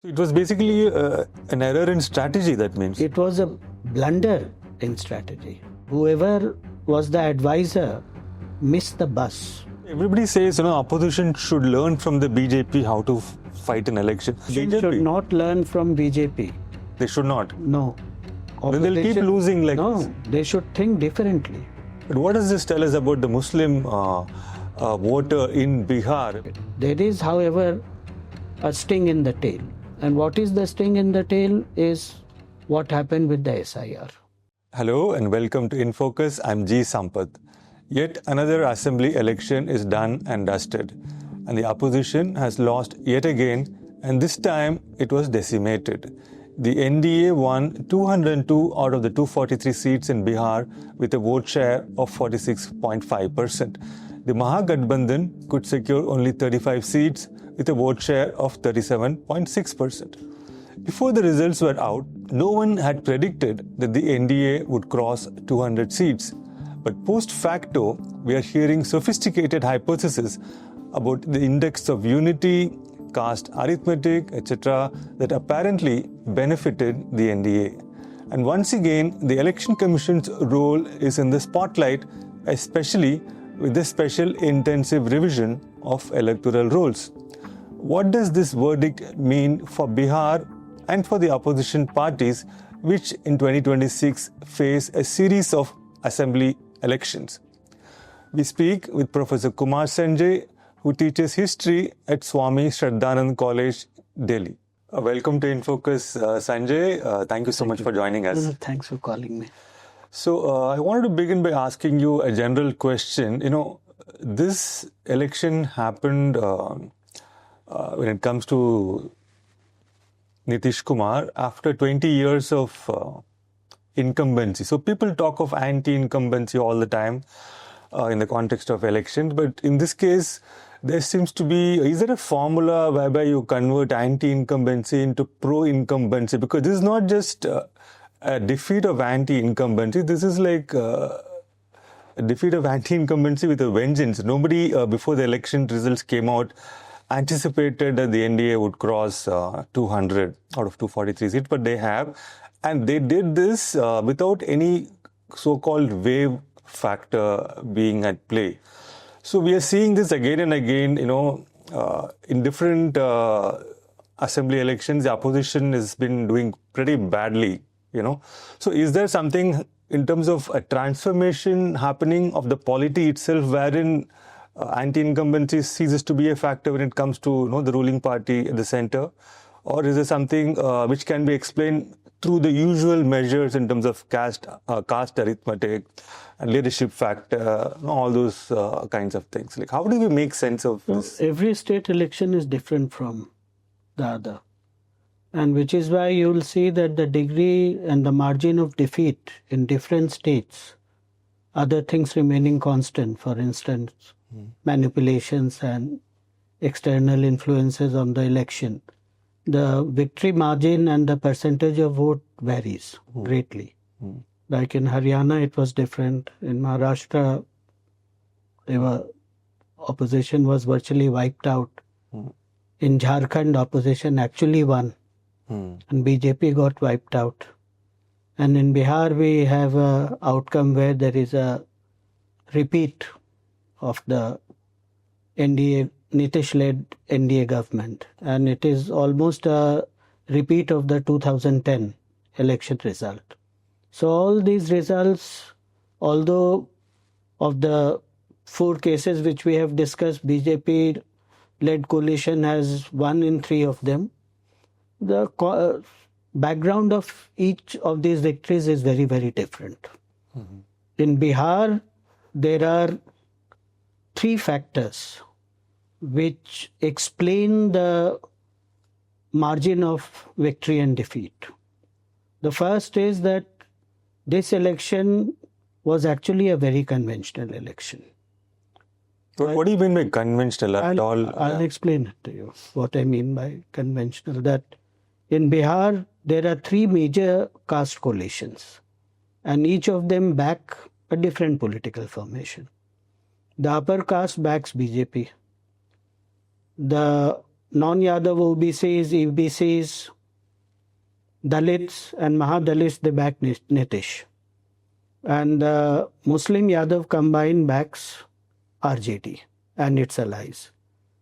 It was basically an error in strategy, that means. It was a blunder in strategy. Whoever was the advisor missed the bus. Everybody says, opposition should learn from the BJP how to fight an election. They should not learn from BJP. They should not. No. Then they'll keep losing like No, this. they should think differently. But what does this tell us about the Muslim voter in Bihar? There is, however, a sting in the tail. And what is the sting in the tail is what happened with the SIR. Hello and welcome to In Focus. I'm G. Sampath. Yet another assembly election is done and dusted. And the opposition has lost yet again, and this time it was decimated. The NDA won 202 out of the 243 seats in Bihar with a vote share of 46.5%. The Mahagathbandhan could secure only 35 seats with a vote share of 37.6%. Before the results were out, no one had predicted that the NDA would cross 200 seats. But post-facto, we are hearing sophisticated hypotheses about the index of unity, caste, arithmetic, etc. that apparently benefited the NDA. And once again, the Election Commission's role is in the spotlight, especially with the special intensive revision of electoral rolls. What does this verdict mean for Bihar and for the opposition parties, which in 2026 face a series of assembly elections? We speak with Professor Kumar Sanjay, who teaches history at Swami Shraddhanand College, Delhi. Welcome to In Focus, Sanjay. Thank you so much for joining us. No, thanks for calling me. So I wanted to begin by asking you a general question. This election happened when it comes to Nitish Kumar after 20 years of incumbency. So people talk of anti-incumbency all the time in the context of elections, but in this case, there seems to be, is there a formula whereby you convert anti-incumbency into pro-incumbency? Because this is not just a defeat of anti-incumbency, this is like a defeat of anti-incumbency with a vengeance. Nobody, before the election results came out, anticipated that the NDA would cross 200 out of 243 seats, but they have. And they did this without any so-called wave factor being at play. So we are seeing this again and again, in different assembly elections, the opposition has been doing pretty badly, So is there something in terms of a transformation happening of the polity itself wherein anti-incumbency ceases to be a factor when it comes to the ruling party at the center? Or is there something which can be explained through the usual measures in terms of caste arithmetic and leadership factor, all those kinds of things? Like, how do we make sense of this? Every state election is different from the other. And which is why you will see that the degree and the margin of defeat in different states, other things remaining constant, for instance, manipulations and external influences on the election, the victory margin and the percentage of vote varies greatly. Like in Haryana, it was different. In Maharashtra, opposition was virtually wiped out. In Jharkhand, opposition actually won, and BJP got wiped out. And in Bihar, we have an outcome where there is a repeat of the NDA, Nitish-led NDA government. And it is almost a repeat of the 2010 election result. So all these results, although of the 4 cases which we have discussed, BJP-led coalition has won in 3 of them. The background of each of these victories is very, very different. In Bihar, there are 3 factors which explain the margin of victory and defeat. The first is that this election was actually a very conventional election. What do you mean by conventional at all? I'll explain it to you, what I mean by conventional. That in Bihar, there are 3 major caste coalitions, and each of them back a different political formation. The upper caste backs BJP. The non-Yadav OBCs, EBCs, Dalits and Mahadalits, they back Nitish. And Muslim Yadav combined backs RJD and its allies,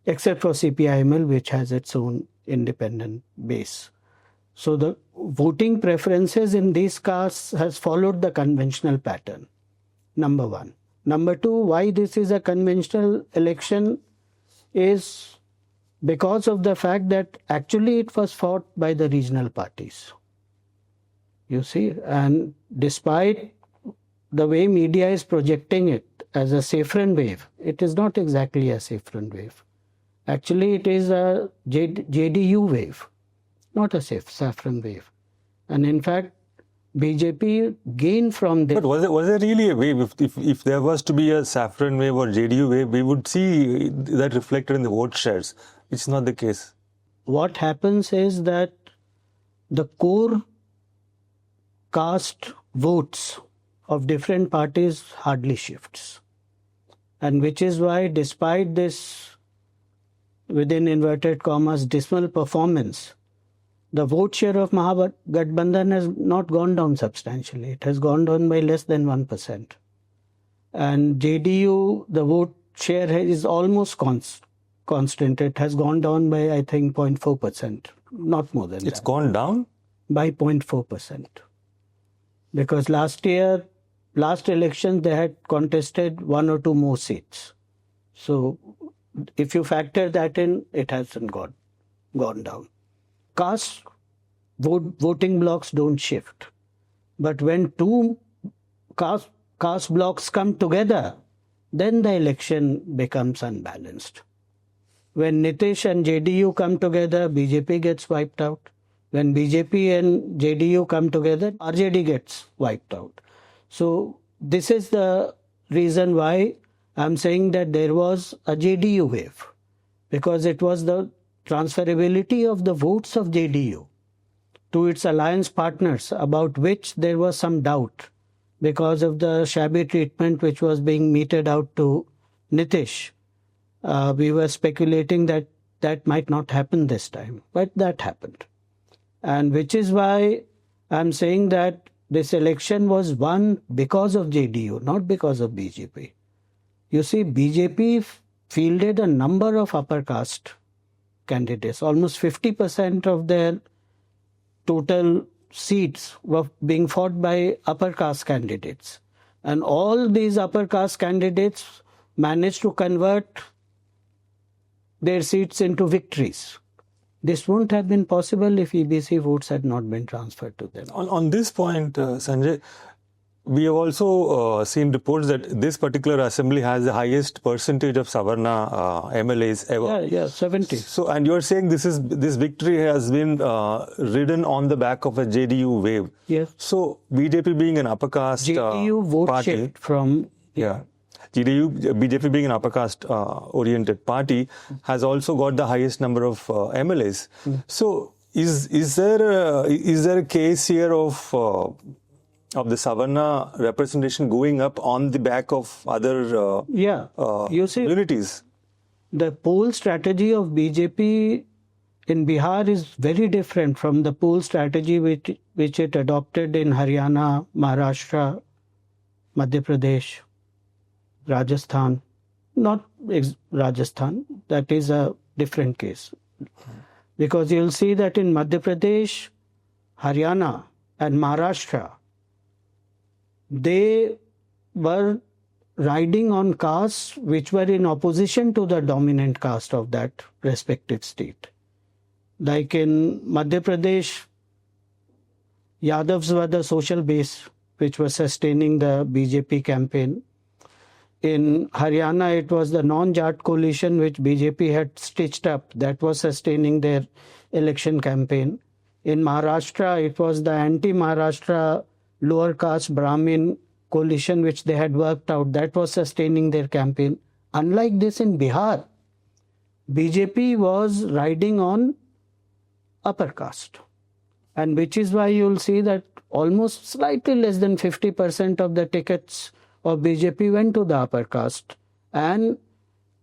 except for CPIML, which has its own independent base. So the voting preferences in these castes has followed the conventional pattern, number one. Number two, why this is a conventional election is because of the fact that actually it was fought by the regional parties. You see, and despite the way media is projecting it as a saffron wave, it is not exactly a saffron wave. Actually, it is a JDU wave, not a saffron wave. And in fact, BJP gained from this. But was there really a wave? If there was to be a saffron wave or JDU wave, we would see that reflected in the vote shares. It's not the case. What happens is that the core caste votes of different parties hardly shifts. And which is why despite this, within inverted commas, dismal performance, the vote share of Mahagathbandhan has not gone down substantially. It has gone down by less than 1%. And JDU, the vote share is almost constant. It has gone down by, I think, 0.4%, not more than that. It's gone down? By 0.4%. Because last election, they had contested one or two more seats. So if you factor that in, it hasn't gone down. Caste voting blocks don't shift. But when two caste blocks come together, then the election becomes unbalanced. When Nitish and JDU come together, BJP gets wiped out. When BJP and JDU come together, RJD gets wiped out. So this is the reason why I'm saying that there was a JDU wave, because it was the transferability of the votes of JDU to its alliance partners, about which there was some doubt because of the shabby treatment which was being meted out to Nitish. We were speculating that that might not happen this time, but that happened. And which is why I'm saying that this election was won because of JDU, not because of BJP. You see, BJP fielded a number of upper caste candidates. Almost 50% of their total seats were being fought by upper caste candidates. And all these upper caste candidates managed to convert their seats into victories. This wouldn't have been possible if EBC votes had not been transferred to them. On this point, Sanjay, we have also seen reports that this particular assembly has the highest percentage of Savarna MLAs ever. Yeah, 70. So, and you're saying this victory has been ridden on the back of a JDU wave. Yes. So, BJP being an upper caste JDU vote party, shift from BJP being an upper caste oriented party has also got the highest number of MLAs. So, is there a case here of the Savarna representation going up on the back of other you see, communities? The poll strategy of BJP in Bihar is very different from the poll strategy which it adopted in Haryana, Maharashtra, Madhya Pradesh, Rajasthan. Not Rajasthan, that is a different case. Because you'll see that in Madhya Pradesh, Haryana and Maharashtra, they were riding on castes which were in opposition to the dominant caste of that respective state. Like in Madhya Pradesh, Yadavs were the social base which was sustaining the BJP campaign. In Haryana, it was the non-Jat coalition which BJP had stitched up that was sustaining their election campaign. In Maharashtra, it was the anti-Maharashtra lower caste Brahmin coalition which they had worked out that was sustaining their campaign. Unlike this in Bihar, BJP was riding on upper caste, and which is why you'll see that almost slightly less than 50% of the tickets of BJP went to the upper caste, and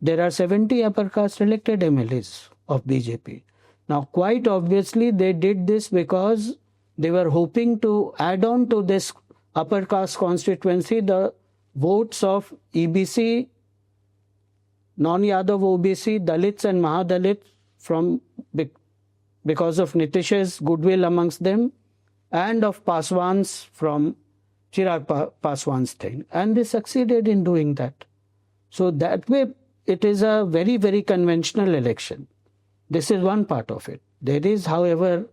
there are 70 upper caste elected MLAs of BJP. Now, quite obviously, they did this because they were hoping to add on to this upper caste constituency the votes of EBC, non-Yadav OBC, Dalits and Mahadalits because of Nitish's goodwill amongst them, and of Paswan's from Chirag Paswan's thing. And they succeeded in doing that. So that way, it is a very, very conventional election. This is one part of it. There is, however,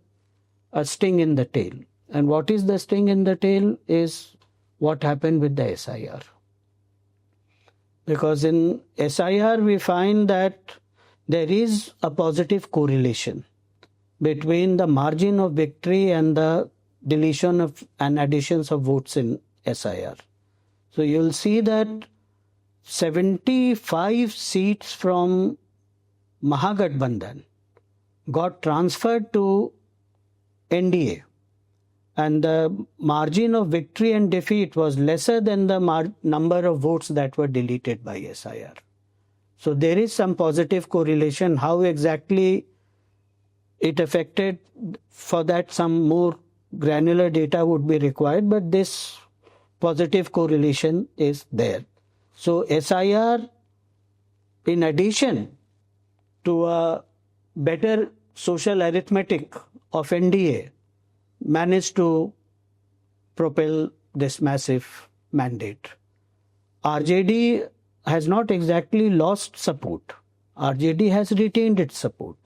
a sting in the tail. And what is the sting in the tail is what happened with the SIR. Because in SIR, we find that there is a positive correlation between the margin of victory and the deletion of and additions of votes in SIR. So you'll see that 75 seats from Mahagathbandhan got transferred to NDA, and the margin of victory and defeat was lesser than the number of votes that were deleted by SIR. So there is some positive correlation. How exactly it affected, for that some more granular data would be required, but this positive correlation is there. So SIR, in addition to a better social arithmetic of NDA, managed to propel this massive mandate. RJD has not exactly lost support. RJD has retained its support.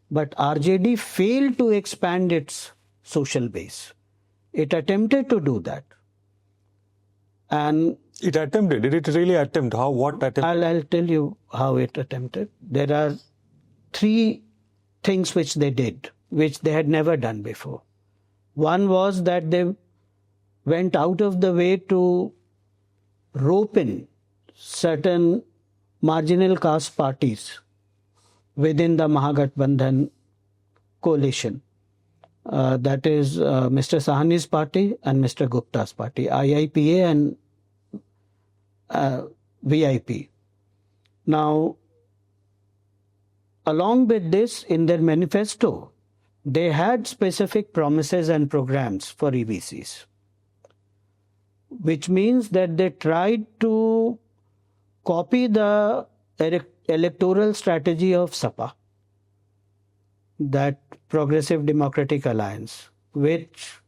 But RJD failed to expand its social base. It attempted to do that. And it attempted. Did it really attempt? How? What attempt? I'll tell you how it attempted. There are 3 things which they did, which they had never done before. One was that they went out of the way to rope in certain marginal caste parties within the Mahagathbandhan coalition. That is Mr. Sahani's party and Mr. Gupta's party, IIPA and VIP. Now, along with this, in their manifesto, they had specific promises and programs for EBCs, which means that they tried to copy the electoral strategy of SAPA, that Progressive Democratic Alliance, which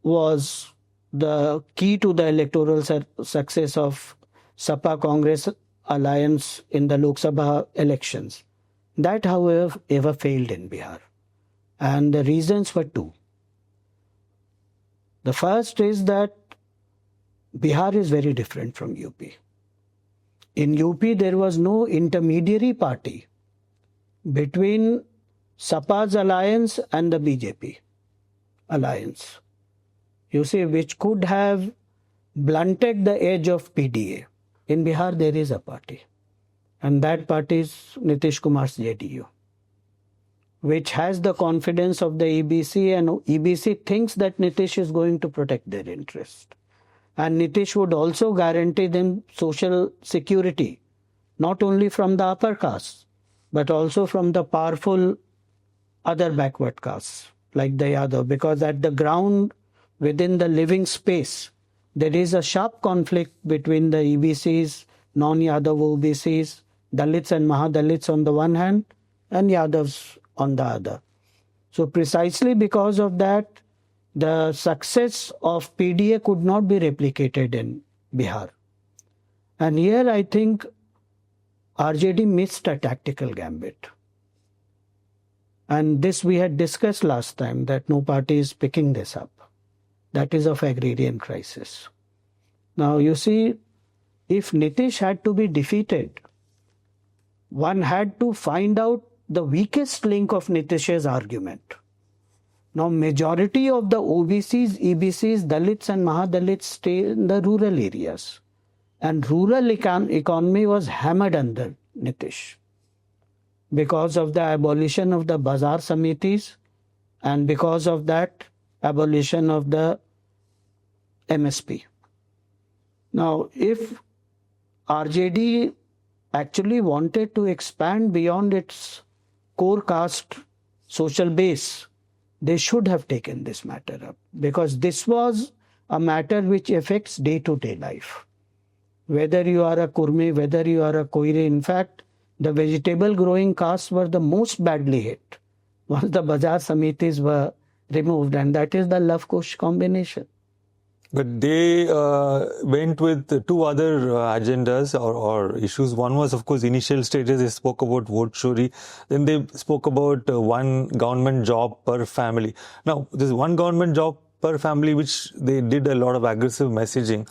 was the key to the electoral success of SAPA Congress alliance in the Lok Sabha elections. That, however, failed in Bihar. And the reasons were 2. The first is that Bihar is very different from UP. In UP, there was no intermediary party between SAPA's alliance and the BJP alliance. You see, which could have blunted the edge of PDA. In Bihar, there is a party. And that party is Nitish Kumar's JDU, which has the confidence of the EBC, and EBC thinks that Nitish is going to protect their interest. And Nitish would also guarantee them social security, not only from the upper caste, but also from the powerful other backward castes, like the Yadav, because at the ground, within the living space, there is a sharp conflict between the EBCs, non-Yadav OBCs, Dalits and Mahadalits on the one hand, and Yadavs on the other. So precisely because of that, the success of PDA could not be replicated in Bihar. And here I think RJD missed a tactical gambit. And this we had discussed last time, that no party is picking this up. That is of agrarian crisis. Now you see, if Nitish had to be defeated, one had to find out the weakest link of Nitish's argument. Now majority of the OBCs, EBCs, Dalits and Mahadalits stay in the rural areas. And rural economy was hammered under Nitish because of the abolition of the Bazaar Samitis and because of that abolition of the MSP. Now, if RJD actually wanted to expand beyond its core caste social base, they should have taken this matter up, because this was a matter which affects day-to-day life. Whether you are a Kurmi, whether you are a Koiri, in fact, the vegetable growing castes were the most badly hit once the Bazaar Samitis were removed, and that is the Love Kush combination. But they went with two other agendas or issues. One was, of course, initial stages. They spoke about vote chori. Then they spoke about one government job per family. Now, this one government job per family, which they did a lot of aggressive messaging,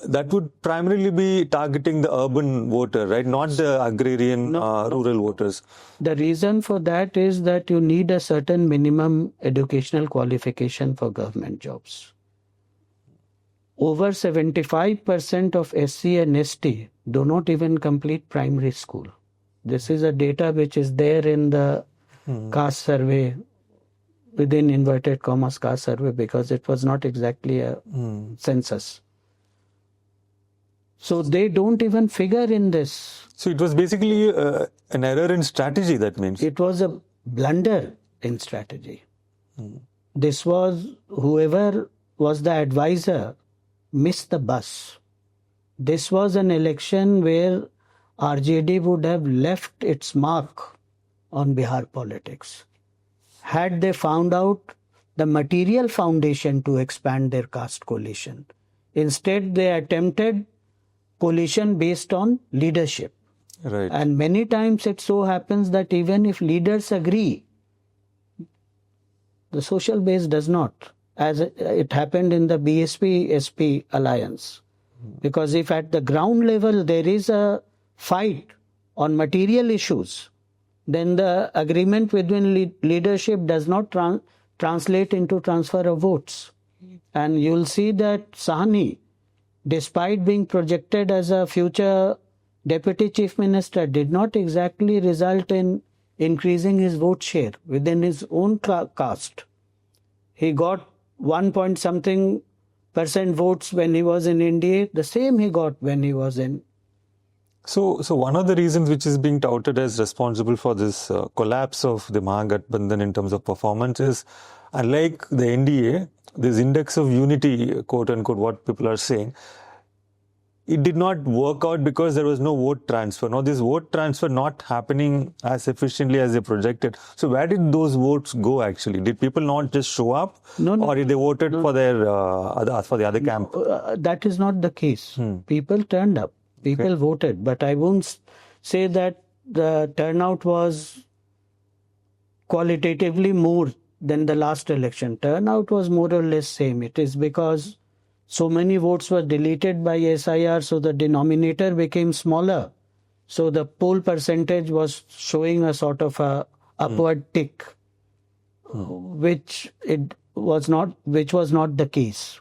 that would primarily be targeting the urban voter, right? Not the agrarian, rural voters. The reason for that is that you need a certain minimum educational qualification for government jobs. Over 75% of SC and ST do not even complete primary school. This is a data which is there in the caste survey, within inverted commas caste survey, because it was not exactly a census. So they don't even figure in this. So it was basically an error in strategy, that means. It was a blunder in strategy. This was, whoever was the advisor missed the bus. This was an election where RJD would have left its mark on Bihar politics. Had they found out the material foundation to expand their caste coalition. Instead, they attempted coalition based on leadership. Right. And many times it so happens that even if leaders agree, the social base does not, as it happened in the BSP-SP alliance. Because if at the ground level there is a fight on material issues, then the agreement within leadership does not translate into transfer of votes. And you'll see that Sahni, despite being projected as a future deputy chief minister, did not exactly result in increasing his vote share within his own caste. He got 1 point something % votes when he was in India, the same he got when he was in. So one of the reasons which is being touted as responsible for this collapse of the Mahagathbandhan in terms of performance is, unlike the NDA, this index of unity, quote unquote, what people are saying, it did not work out because there was no vote transfer. Now, this vote transfer not happening as efficiently as they projected. So, where did those votes go actually? Did people not just show up? No, or did they voted for their for the other camp? That is not the case. People turned up. People voted. But I won't say that the turnout was qualitatively more than the last election. Turnout was more or less same. It is because so many votes were deleted by SIR, so the denominator became smaller. So the poll percentage was showing a sort of a upward tick, which was not the case.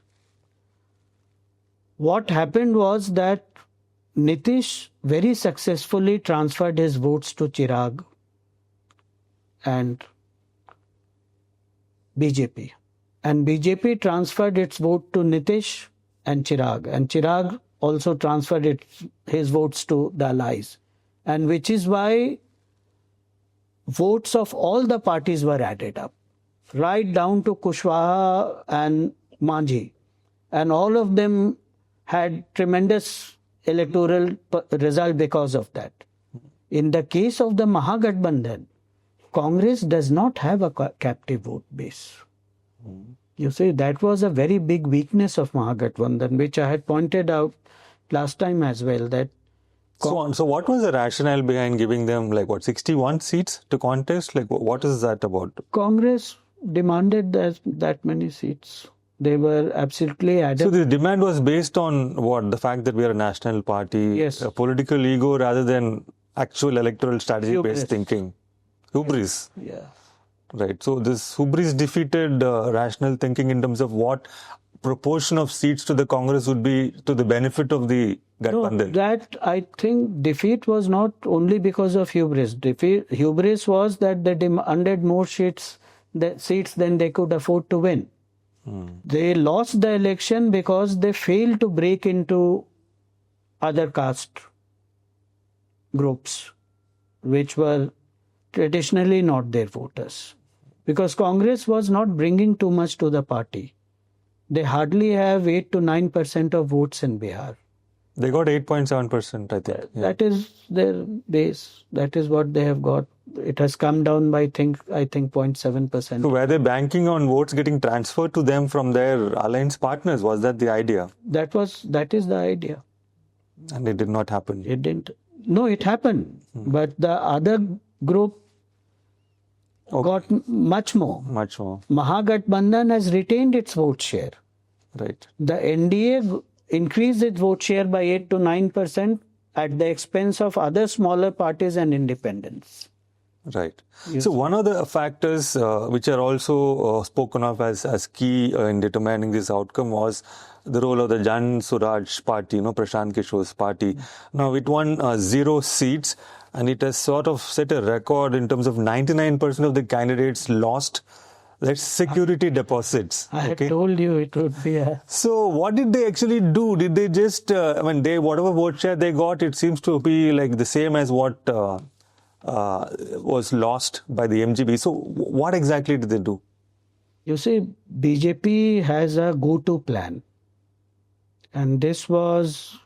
What happened was that Nitish very successfully transferred his votes to Chirag and BJP. And BJP transferred its vote to Nitish and Chirag also transferred his votes to the allies. And which is why votes of all the parties were added up, right down to Kushwaha and Manjhi. And all of them had tremendous electoral result because of that. In the case of the Mahagathbandhan, Congress does not have a captive vote base. You see, that was a very big weakness of Mahagathbandhan, which I had pointed out last time as well. That so what was the rationale behind giving them 61 seats to contest? What is that about? Congress demanded that many seats. They were absolutely adamant. So the demand was based on what? The fact that we are a national party, yes, a political ego rather than actual electoral strategy-based thinking. Hubris. Yeah. Right. So this hubris defeated rational thinking in terms of what proportion of seats to the Congress would be to the benefit of the Gathbandhan. No, that I think defeat was not only because of hubris. Hubris was that they demanded more seats than they could afford to win. They lost the election because they failed to break into other caste groups, which were traditionally not their voters. Because Congress was not bringing too much to the party. They hardly have 8 to 9% of votes in Bihar. They got 8.7%, I think. Yeah. That is their base. That is what they have got. It has come down by, I think 0.7%. So were they banking on votes getting transferred to them from their alliance partners? Was that the idea? That is the idea. And it did not happen. It didn't. No, it happened. But the other group got much more. Much more. Mahagathbandhan has retained its vote share. Right. The NDA increased its vote share by 8 to 9% at the expense of other smaller parties and independents. Right. So one of the factors which are also spoken of as key in determining this outcome was the role of the Jan Suraj party, Prashant Kishore's party. Now it won 0 seats and it has sort of set a record in terms of 99% of the candidates lost their security deposits. I had told you it would be a... So what did they actually do? Did they just, whatever vote share they got, it seems to be like the same as what was lost by the MGB. So what exactly did they do? You see, BJP has a go-to plan. And this was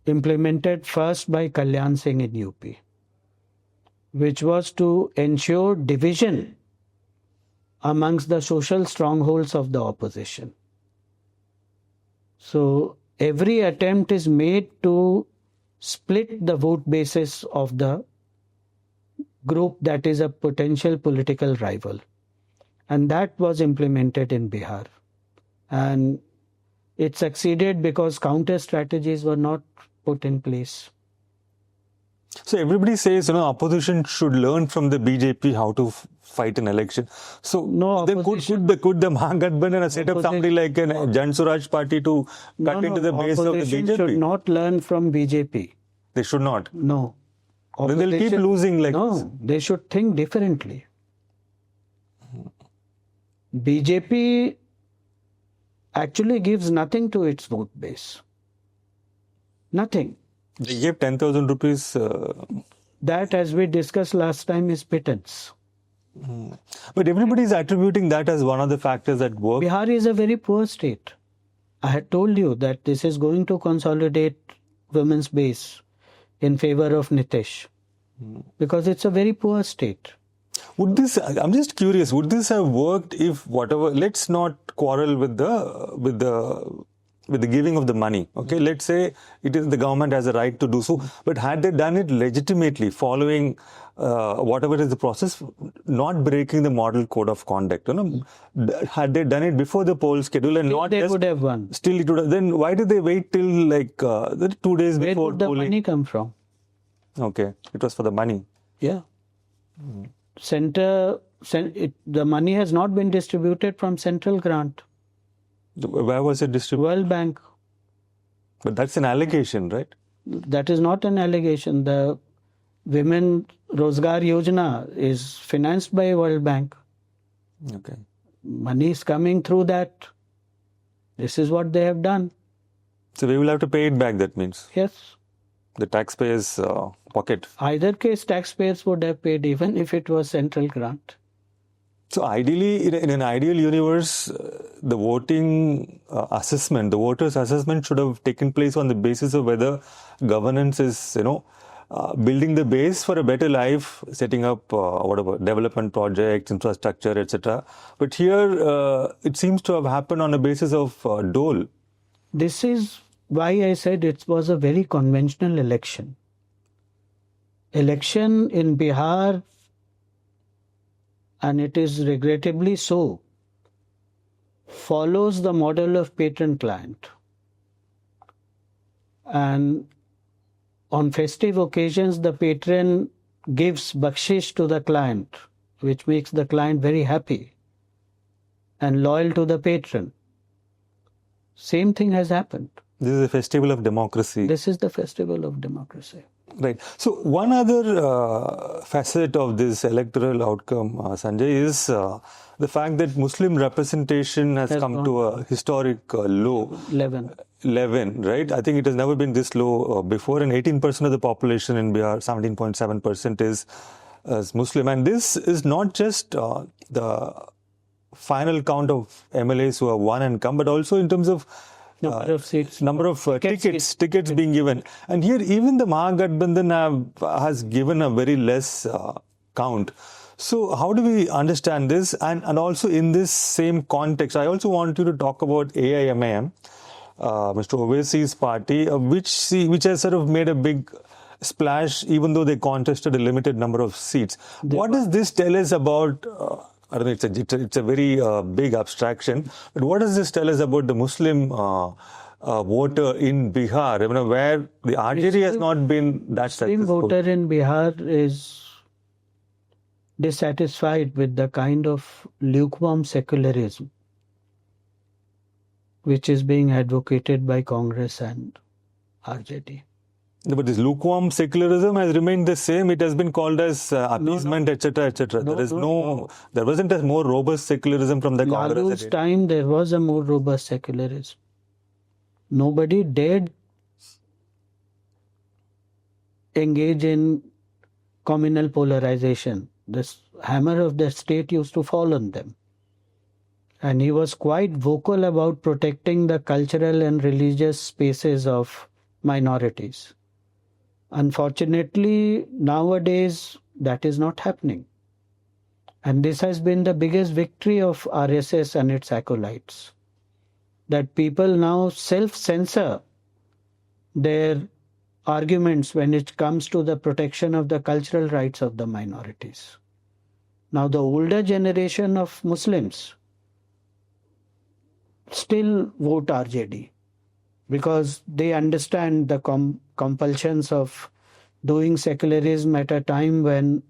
implemented first by Kalyan Singh in UP, which was to ensure division amongst the social strongholds of the opposition. So every attempt is made to split the vote basis of the group that is a potential political rival. And that was implemented in Bihar. And it succeeded because counter strategies were not put in place. So everybody says, opposition should learn from the BJP how to fight an election. So no, then could the Mahagathbandhan set up somebody like a Jan Suraj party to cut into the base of the BJP? Opposition should not learn from BJP. They should not? No. Then they'll keep losing like No, they should think differently. BJP actually gives nothing to its vote base. Nothing. They gave 10,000 rupees. That, as we discussed last time, is pittance. But everybody is attributing that as one of the factors that work. Bihar is a very poor state. I had told you that this is going to consolidate women's base in favor of Nitish because it's a very poor state. Would this? I'm just curious. Would this have worked if whatever? Let's not quarrel with the giving of the money. Okay, let's say it is the government has a right to do so. But had they done it legitimately, following whatever is the process, not breaking the model code of conduct, had they done it before the poll schedule and not they just, would have won. Still, it would have. Then why did they wait till like 2 days Where before would the polling? money come from? Okay, it was for the money. Yeah. The money has not been distributed from central grant. Where was it distributed? World Bank. But that's an allegation, right? That is not an allegation. The Women Rozgar Yojana is financed by World Bank. Okay. Money is coming through that. This is what they have done. So we will have to pay it back, that means. Yes. The taxpayers' pocket. Either case, taxpayers would have paid even if it was central grant. So ideally, in an ideal universe, the voting assessment, the voters' assessment should have taken place on the basis of whether governance is, building the base for a better life, setting up development projects, infrastructure, etc. But here, it seems to have happened on a basis of dole. This is why I said it was a very conventional election. Election in Bihar, and it is regrettably so, follows the model of patron-client. And on festive occasions, the patron gives bakshish to the client, which makes the client very happy and loyal to the patron. Same thing has happened. This is a festival of democracy. This is the festival of democracy. Right. So one other facet of this electoral outcome, Sanjay, is the fact that Muslim representation has come to a historic low. 11, right? I think it has never been this low before, and 18% of the population in Bihar, 17.7%, is as Muslim. And this is not just the final count of MLAs who have won and come, but also in terms of Number of seats. number of tickets being given. And here even the Mahagathbandhan has given a very less count. So how do we understand this? And also in this same context, I also want you to talk about AIMIM, Mr. Owaisi's party, which has sort of made a big splash, even though they contested a limited number of seats. What does this tell us about? I don't know, it's a very big abstraction, but what does this tell us about the Muslim voter in Bihar, where the RJD has not been that successful? Muslim voter in Bihar is dissatisfied with the kind of lukewarm secularism which is being advocated by Congress and RJD. But this lukewarm secularism has remained the same. It has been called as appeasement, etc., etc. There wasn't a more robust secularism from the Congress. Lalu's time, there was a more robust secularism. Nobody dared engage in communal polarization. The hammer of the state used to fall on them. And he was quite vocal about protecting the cultural and religious spaces of minorities. Unfortunately, nowadays, that is not happening. And this has been the biggest victory of RSS and its acolytes. That people now self-censor their arguments when it comes to the protection of the cultural rights of the minorities. Now, the older generation of Muslims still vote RJD because they understand the compulsions of doing secularism at a time when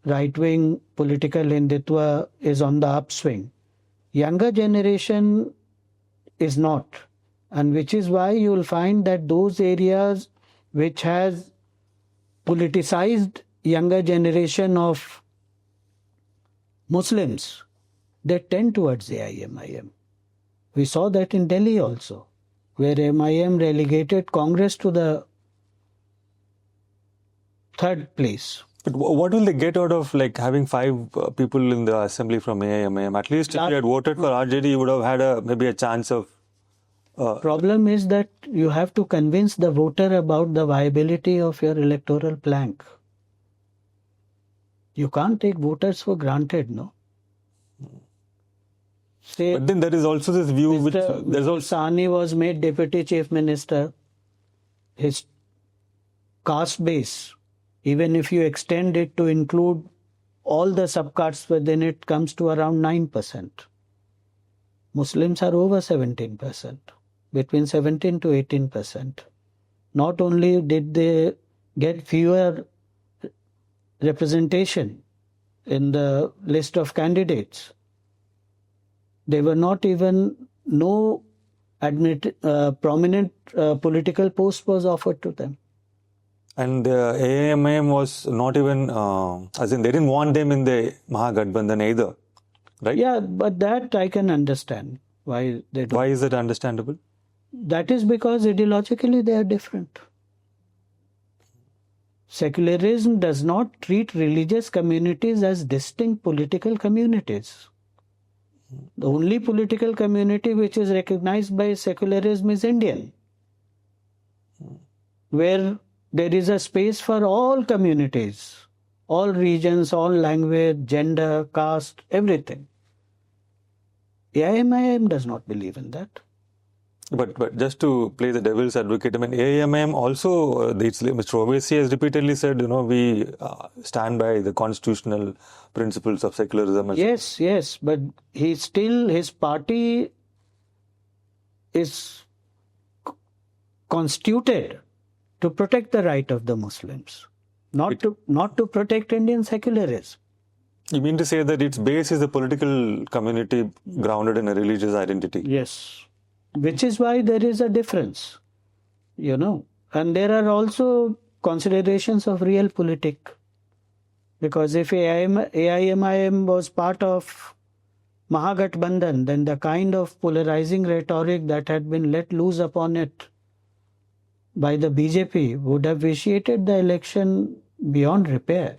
right-wing political Hindutva is on the upswing. Younger generation is not, and which is why you will find that those areas which has politicized younger generation of Muslims, they tend towards AIMIM. We saw that in Delhi also, where MIM relegated Congress to the third place. But what will they get out of having 5 people in the assembly from AIMIM? At least if you had voted for RJD, you would have had maybe a chance of... Problem is that you have to convince the voter about the viability of your electoral plank. You can't take voters for granted, no? But then there is also this view which... Sani was made Deputy Chief Minister. His caste base, even if you extend it to include all the subcastes within it, comes to around 9%. Muslims are over 17%, between 17 to 18%. Not only did they get fewer representation in the list of candidates, they were not even, no prominent political post was offered to them. And AIMIM was not even, as in they didn't want them in the Mahagathbandhan either, right? Yeah, but that I can understand why they don't. Why is it understandable? That is because ideologically they are different. Secularism does not treat religious communities as distinct political communities. The only political community which is recognized by secularism is Indian, where there is a space for all communities, all regions, all language, gender, caste, everything. AIMIM does not believe in that. But just to play the devil's advocate, AIMIM also, Mr. Owaisi has repeatedly said, we stand by the constitutional principles of secularism. Yes, but his party is constituted to protect the right of the Muslims, not to protect Indian secularism. You mean to say that its base is a political community grounded in a religious identity? Yes. Which is why there is a difference, And there are also considerations of realpolitik. Because if AIMIM was part of Mahagathbandhan, then the kind of polarizing rhetoric that had been let loose upon it by the BJP would have vitiated the election beyond repair.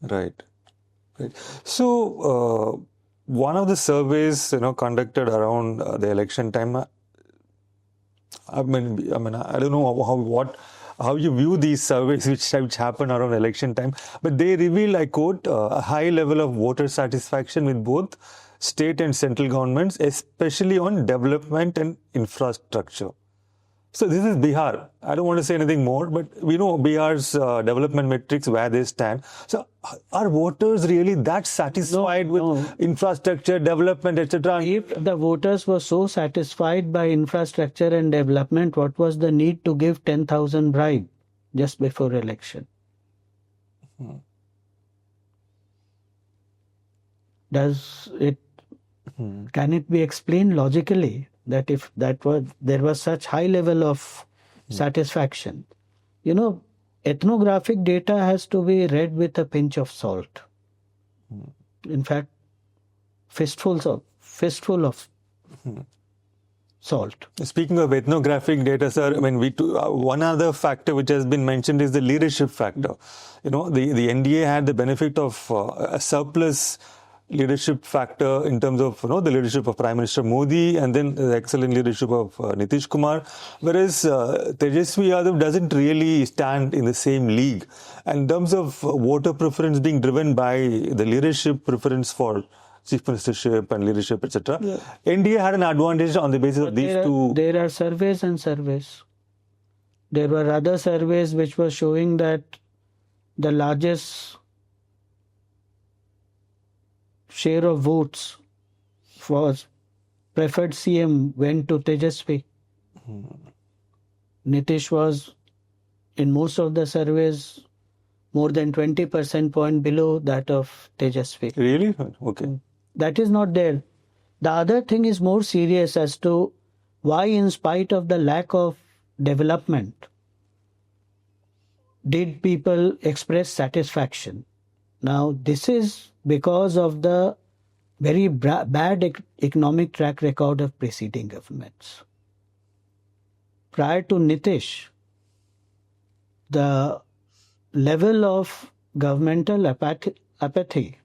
Right. Right. So, one of the surveys, conducted around the election time, I don't know how you view these surveys which happen around election time, but they reveal, I quote, a high level of voter satisfaction with both state and central governments, especially on development and infrastructure. So this is Bihar. I don't want to say anything more, but we know Bihar's development metrics, where they stand. So are voters really that satisfied with infrastructure, development, etc.? If the voters were so satisfied by infrastructure and development, what was the need to give 10,000 bribe just before election? Can it be explained logically that if there was such high level of satisfaction? Ethnographic data has to be read with a pinch of salt. In fact, fistful of salt. Speaking of ethnographic data, sir, one other factor which has been mentioned is the leadership factor. The NDA had the benefit of a surplus leadership factor in terms of the leadership of Prime Minister Modi and then the excellent leadership of Nitish Kumar, whereas Tejasvi Yadav doesn't really stand in the same league. And in terms of voter preference being driven by the leadership preference for chief ministership and leadership, etc., NDA had an advantage on the basis of these two. There are surveys and surveys. There were other surveys which were showing that the largest share of votes for preferred CM went to Tejasvi. Nitish was, in most of the surveys, more than 20% point below that of Tejasvi. Really? Okay. That is not there. The other thing is more serious as to why, in spite of the lack of development, did people express satisfaction. Now, this is because of the very bad economic track record of preceding governments. Prior to Nitish, the level of governmental apathy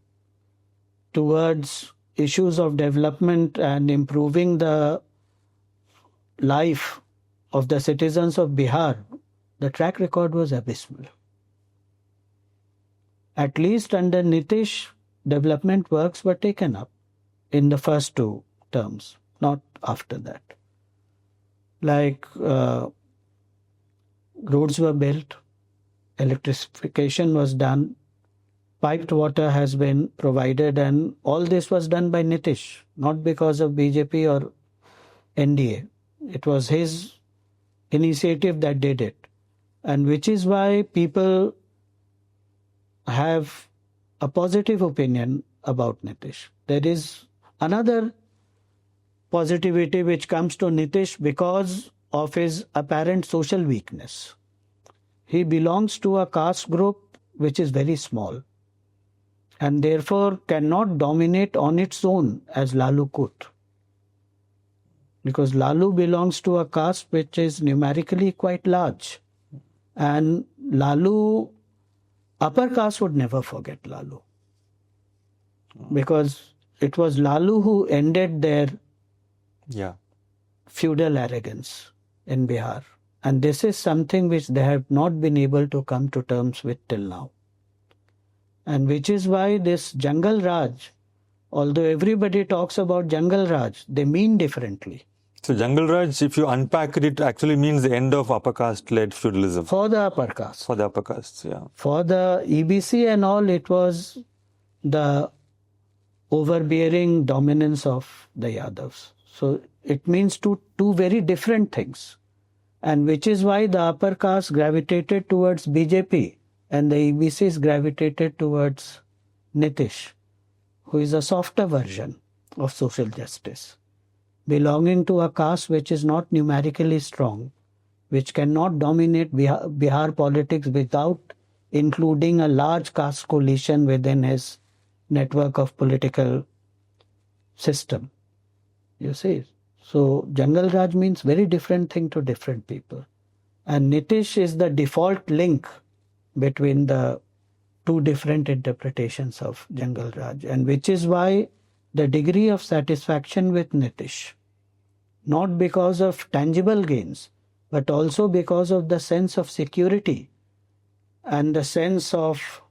towards issues of development and improving the life of the citizens of Bihar, the track record was abysmal. At least under Nitish, development works were taken up in the first two terms, not after that. Like roads were built, electrification was done, piped water has been provided, and all this was done by Nitish, not because of BJP or NDA. It was his initiative that did it. And which is why people have a positive opinion about Nitish. There is another positivity which comes to Nitish because of his apparent social weakness. He belongs to a caste group which is very small and therefore cannot dominate on its own as Lalu could. Because Lalu belongs to a caste which is numerically quite large. And Lalu, upper caste would never forget Lalu. Because it was Lalu who ended their feudal arrogance in Bihar. And this is something which they have not been able to come to terms with till now. And which is why this Jungle Raj, although everybody talks about Jungle Raj, they mean differently. So Jungle Raj, if you unpack it, it actually means the end of upper caste-led feudalism. For the upper caste. For the upper castes, yeah. For the EBC and all, it was the overbearing dominance of the Yadavs. So it means two very different things. And which is why the upper caste gravitated towards BJP and the EBCs gravitated towards Nitish, who is a softer version of social justice, belonging to a caste which is not numerically strong, which cannot dominate Bihar politics without including a large caste coalition within his network of political system. You see? So Jungle Raj means very different thing to different people. And Nitish is the default link between the two different interpretations of Jungle Raj, and which is why the degree of satisfaction with Nitish, not because of tangible gains, but also because of the sense of security and the sense of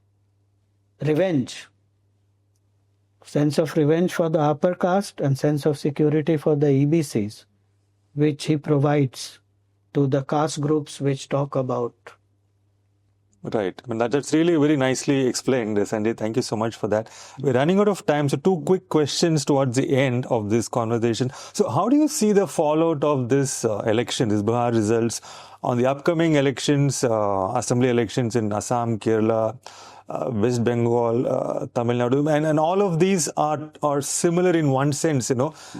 revenge. Sense of revenge for the upper caste and sense of security for the EBCs, which he provides to the caste groups which talk about. Right. I mean, that's really very nicely explained, Sanjay. Thank you so much for that. We're running out of time, so two quick questions towards the end of this conversation. So how do you see the fallout of this election, this Bihar results, on the upcoming elections, assembly elections in Assam, Kerala, West Bengal, Tamil Nadu, and all of these are similar in one sense,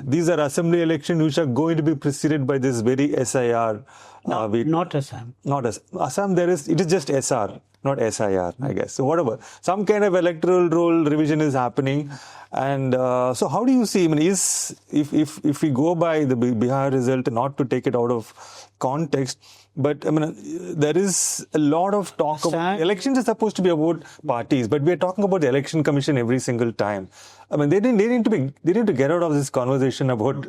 These are assembly elections which are going to be preceded by this very SIR. Not Assam. Not Assam, it is just SR, not SIR, I guess. So whatever, some kind of electoral roll revision is happening. And so how do you see, I mean, if we go by the Bihar result, not to take it out of context, but I mean, there is a lot of talk about elections are supposed to be about parties, but we are talking about the election commission every single time. I mean, they need to get out of this conversation about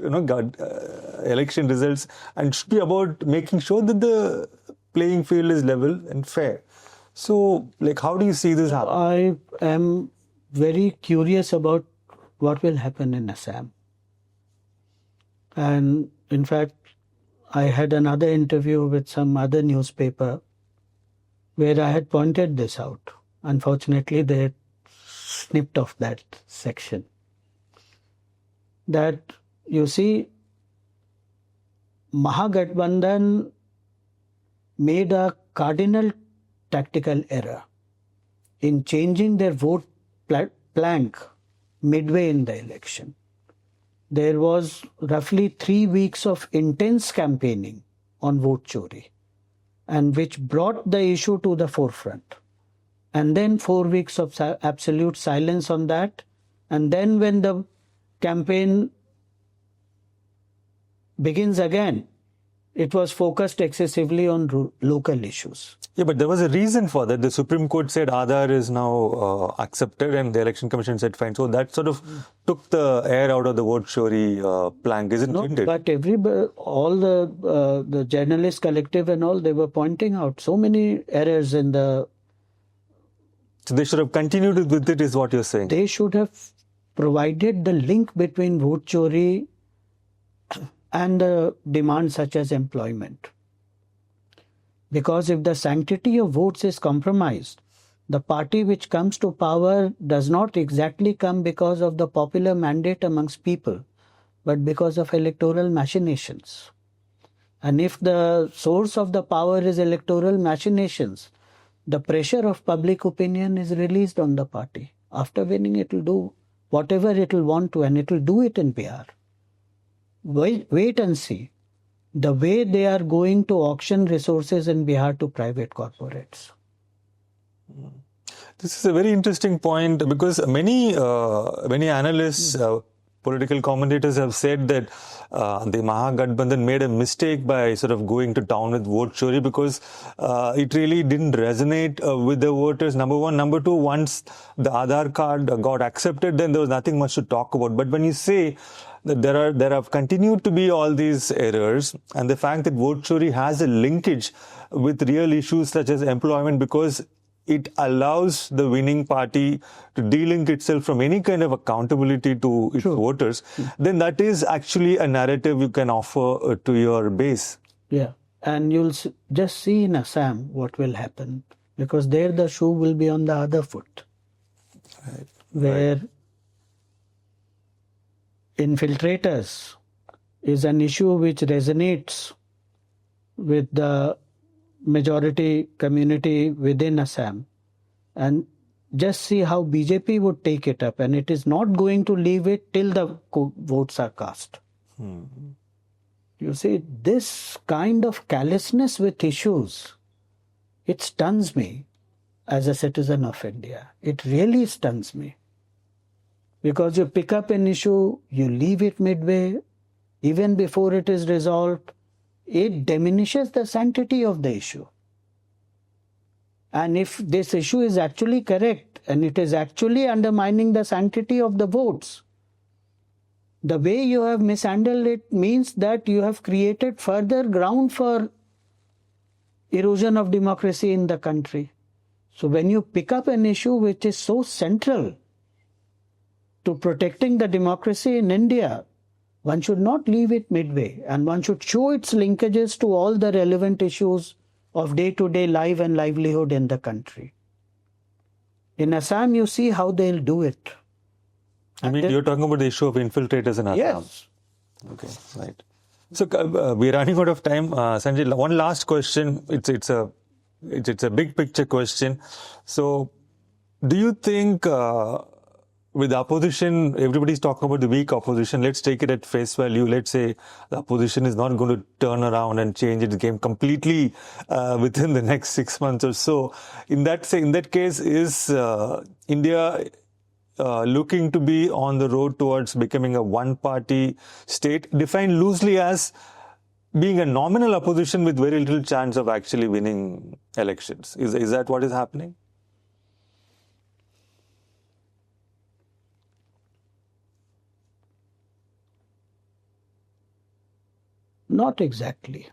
election results and should be about making sure that the playing field is level and fair. So, how do you see this happen? I am very curious about what will happen in Assam. And in fact, I had another interview with some other newspaper where I had pointed this out. Unfortunately, they snipped off that section. That, you see, Mahagathbandhan made a cardinal tactical error in changing their vote plank midway in the election. There was roughly 3 weeks of intense campaigning on vote chori, and which brought the issue to the forefront. And then 4 weeks of absolute silence on that. And then when the campaign begins again, it was focused excessively on local issues. Yeah, but there was a reason for that. The Supreme Court said Aadhaar is now accepted and the Election Commission said fine. So that sort of took the air out of the vote chori plank, isn't it? But all the journalist collective and all, they were pointing out so many errors in the... So they should have continued with it, is what you're saying? They should have provided the link between vote chori and the demands such as employment. Because if the sanctity of votes is compromised, the party which comes to power does not exactly come because of the popular mandate amongst people, but because of electoral machinations. And if the source of the power is electoral machinations, the pressure of public opinion is released on the party. After winning, it will do whatever it will want to, and it will do it in Bihar. Wait and see the way they are going to auction resources in Bihar to private corporates. This is a very interesting point because many analysts, political commentators have said that the Mahagathbandhan made a mistake by sort of going to town with vote chori because it really didn't resonate with the voters, number one. Number two, once the Aadhaar card got accepted, then there was nothing much to talk about. But when you say that there have continued to be all these errors, and the fact that vote chori has a linkage with real issues such as employment because it allows the winning party to de-link itself from any kind of accountability to its voters, then that is actually a narrative you can offer to your base. Yeah, and you'll just see in Assam what will happen, because there the shoe will be on the other foot, where infiltrators is an issue which resonates with the majority community within Assam, and just see how BJP would take it up, and it is not going to leave it till the votes are cast. You see, this kind of callousness with issues, it stuns me as a citizen of India. It really stuns me. Because you pick up an issue, you leave it midway, even before it is resolved, it diminishes the sanctity of the issue. And if this issue is actually correct and it is actually undermining the sanctity of the votes, the way you have mishandled it means that you have created further ground for erosion of democracy in the country. So when you pick up an issue which is so central to protecting the democracy in India, one should not leave it midway, and one should show its linkages to all the relevant issues of day-to-day life and livelihood in the country. In Assam, you see how they'll do it. I mean, you're talking about the issue of infiltrators in Assam. Yes. Okay, right. So we're running out of time. Sanjay, one last question. It's a big picture question. So, do you think with the opposition, everybody's talking about the weak opposition. Let's take it at face value. Let's say the opposition is not going to turn around and change its game completely within the next 6 months or so. In that case, is India looking to be on the road towards becoming a one-party state, defined loosely as being a nominal opposition with very little chance of actually winning elections? Is that what is happening? Not exactly.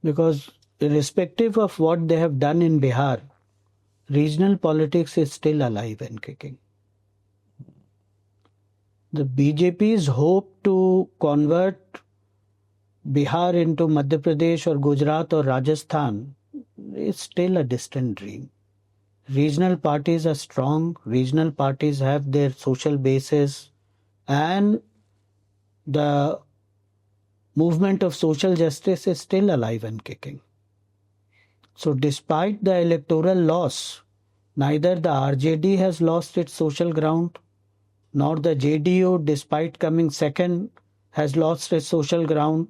Because irrespective of what they have done in Bihar, regional politics is still alive and kicking. The BJP's hope to convert Bihar into Madhya Pradesh or Gujarat or Rajasthan is still a distant dream. Regional parties are strong, regional parties have their social bases, and the movement of social justice is still alive and kicking. So despite the electoral loss, neither the RJD has lost its social ground, nor the JDU, despite coming second, has lost its social ground,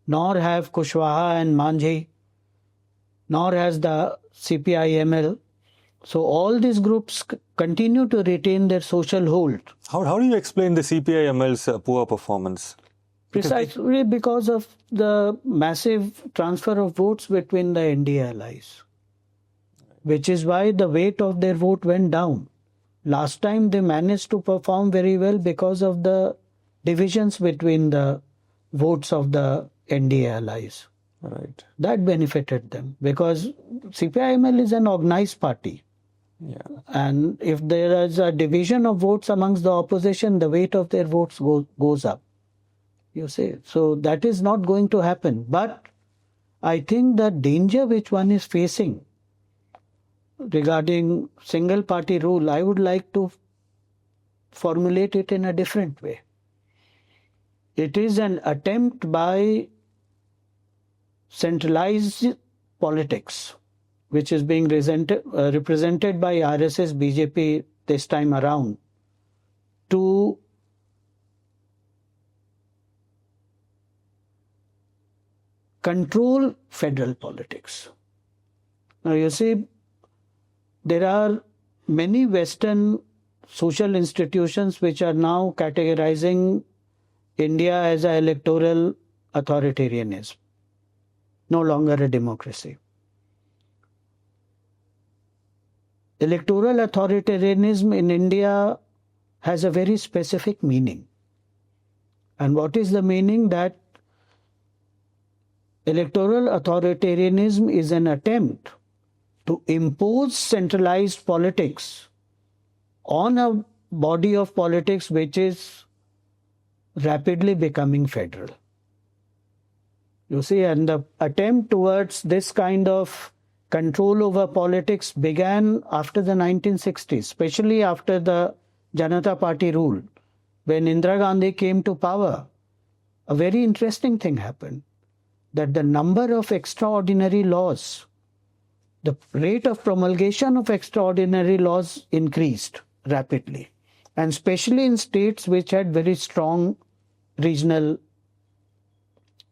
nor have Kushwaha and Manjhi, nor has the CPI-ML. So all these groups continue to retain their social hold. How do you explain the CPI-ML's poor performance? Precisely because of the massive transfer of votes between the NDA allies, which is why the weight of their vote went down. Last time they managed to perform very well because of the divisions between the votes of the NDA allies. Right. That benefited them because CPI-ML is an organized party. Yeah. And if there is a division of votes amongst the opposition, the weight of their votes goes up. You see, so that is not going to happen. But I think the danger which one is facing regarding single party rule, I would like to formulate it in a different way. It is an attempt by centralized politics, which is being represented by RSS, BJP this time around, to control federal politics. Now you see, there are many Western social institutions which are now categorizing India as an electoral authoritarianism, no longer a democracy. Electoral authoritarianism in India has a very specific meaning. And what is the meaning? That electoral authoritarianism is an attempt to impose centralized politics on a body of politics which is rapidly becoming federal. You see, and the attempt towards this kind of control over politics began after the 1960s, especially after the Janata Party rule. When Indira Gandhi came to power, a very interesting thing happened, that the number of extraordinary laws, the rate of promulgation of extraordinary laws increased rapidly, and especially in states which had very strong regional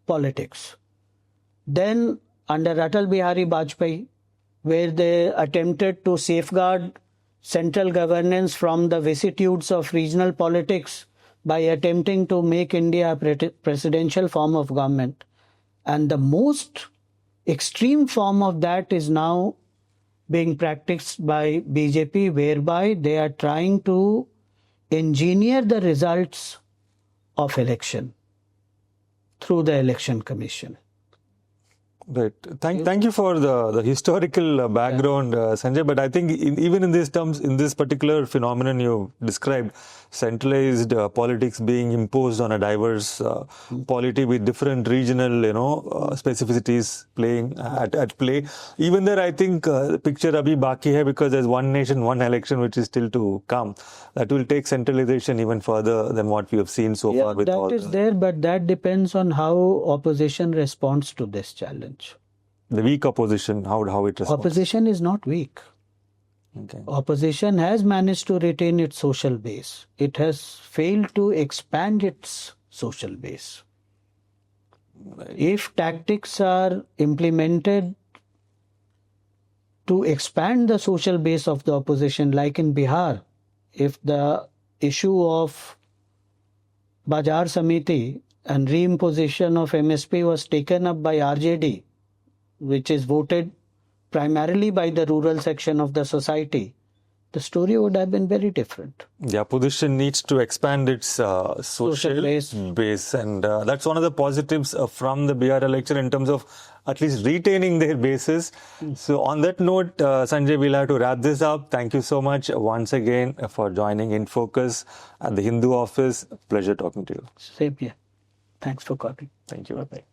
politics. Then under Atal Bihari Vajpayee, where they attempted to safeguard central governance from the vicissitudes of regional politics by attempting to make India a presidential form of government. And the most extreme form of that is now being practiced by BJP, whereby they are trying to engineer the results of election through the election commission. Right. Thank you for the historical background, Sanjay. But I think even in these terms, in this particular phenomenon you described, centralized politics being imposed on a diverse polity with different regional, specificities playing at play. Even there, I think the picture abhi baki hai, because there's one nation, one election, which is still to come. That will take centralization even further than what we have seen so far. With all that is there, but that depends on how opposition responds to this challenge. The weak opposition, how it responds. Opposition is not weak. Okay. Opposition has managed to retain its social base. It has failed to expand its social base. Right. If tactics are implemented to expand the social base of the opposition, like in Bihar, if the issue of Bazaar Samiti and reimposition of MSP was taken up by RJD, which is voted primarily by the rural section of the society, the story would have been very different. The opposition needs to expand its social base, and that's one of the positives from the Bihar election in terms of at least retaining their bases. So on that note, Sanjay, we'll have to wrap this up. Thank you so much once again for joining In Focus at the Hindu office. Pleasure talking to you. Same here. Thanks for calling. Thank you. Bye-bye.